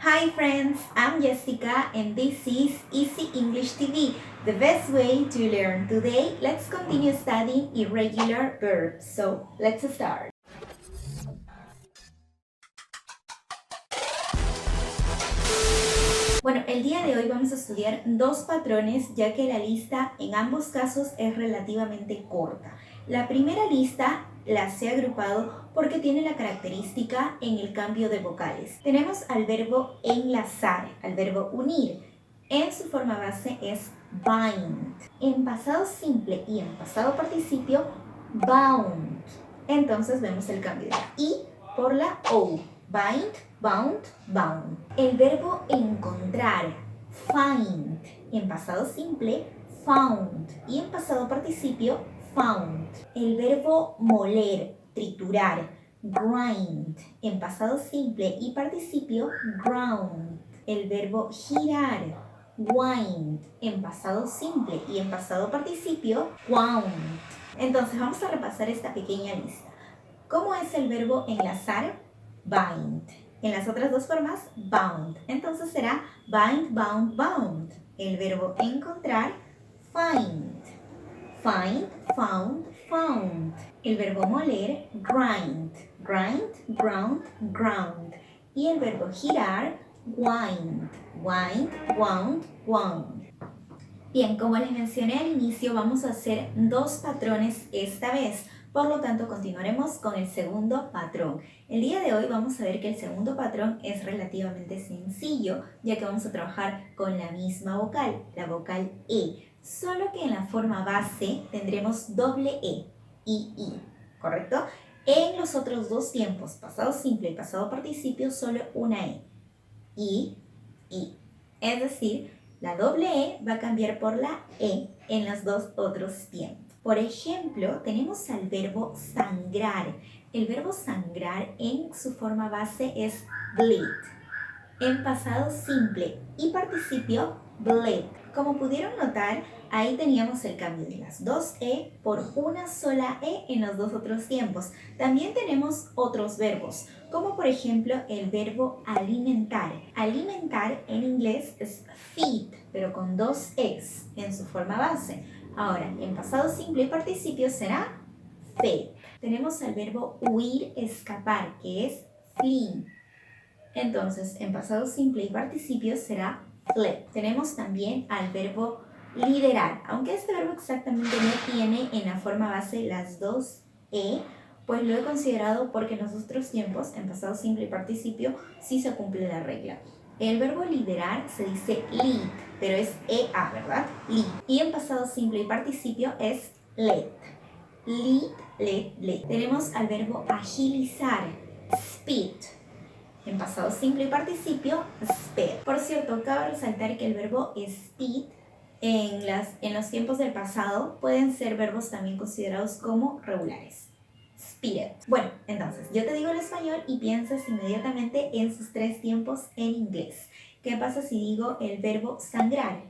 Hi friends, I'm Jessica and this is Easy English TV, the best way to learn. Today, let's continue studying irregular verbs. So, let's start. Bueno, el día de hoy vamos a estudiar dos patrones ya que la lista en ambos casos es relativamente corta. La primera lista las he agrupado porque tiene la característica en el cambio de vocales. Tenemos al verbo enlazar, al verbo unir. En su forma base es bind. En pasado simple y en pasado participio, bound. Entonces vemos el cambio de la I por la O. Bind, bound, bound. El verbo encontrar, find. En pasado simple, found. Y en pasado participio, found. El verbo moler, triturar, grind. En pasado simple y participio, ground. El verbo girar, wind. En pasado simple y en pasado participio, wound. Entonces vamos a repasar esta pequeña lista. ¿Cómo es el verbo enlazar? Bind. En las otras dos formas, bound. Entonces será bind, bound, bound. El verbo encontrar, find. Find, found, found. El verbo moler, grind. Grind, ground, ground. Y el verbo girar, wind. Wind, wound, wound. Bien, como les mencioné al inicio, vamos a hacer dos patrones esta vez. Por lo tanto, continuaremos con el segundo patrón. El día de hoy vamos a ver que el segundo patrón es relativamente sencillo, ya que vamos a trabajar con la misma vocal, la vocal E. Solo que en la forma base tendremos doble E, I, ¿correcto? En los otros dos tiempos, pasado simple y pasado participio, solo una E, I. Es decir, la doble E va a cambiar por la E en los dos otros tiempos. Por ejemplo, tenemos al verbo sangrar. El verbo sangrar en su forma base es bleed. En pasado simple y participio, bled. Como pudieron notar, ahí teníamos el cambio de las dos E por una sola E en los dos otros tiempos. También tenemos otros verbos, como por ejemplo el verbo alimentar. Alimentar en inglés es feed, pero con dos Es en su forma base. Ahora, en pasado simple y participio será fed. Tenemos al verbo huir, escapar, que es flee. Entonces, en pasado simple y participio será fled. Tenemos también al verbo liderar. Aunque este verbo exactamente no tiene en la forma base las dos E, pues lo he considerado porque en los otros tiempos, en pasado simple y participio, sí se cumple la regla. El verbo liderar se dice lead, pero es EA, ¿verdad? Lead. Y en pasado simple y participio es led. Lead, led. Tenemos al verbo agilizar, speed. En pasado simple y participio, sped. Por cierto, cabe resaltar que el verbo speed en los tiempos del pasado pueden ser verbos también considerados como regulares. Speeded. Bueno, entonces, yo te digo el español y piensas inmediatamente en sus tres tiempos en inglés. ¿Qué pasa si digo el verbo sangrar?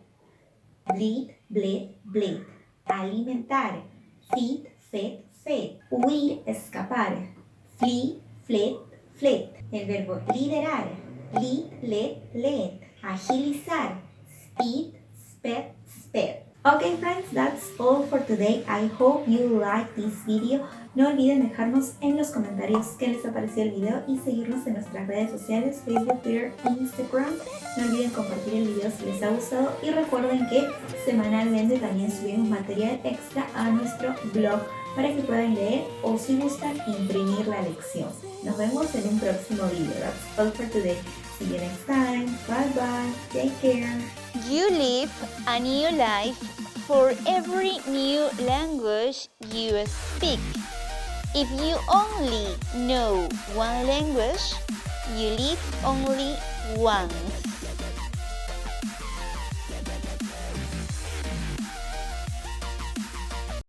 Bleed, bled, bled. Alimentar. Feed, fed, fed. Huir, escapar. Flee, fled, fled. El verbo liderar. Lead, led, led. Agilizar. Speed, sped, sped. Okay friends, that's all for today. I hope you like this video. No olviden dejarnos en los comentarios qué les ha parecido el video y seguirnos en nuestras redes sociales, Facebook, Twitter, Instagram. No olviden compartir el video si les ha gustado y recuerden que semanalmente también subimos material extra a nuestro blog para que puedan leer o si gustan imprimir la lección. Nos vemos en un próximo video. That's all for today. See you next time. Bye bye. Take care. You live a new life for every new language you speak. If you only know one language, you live only once.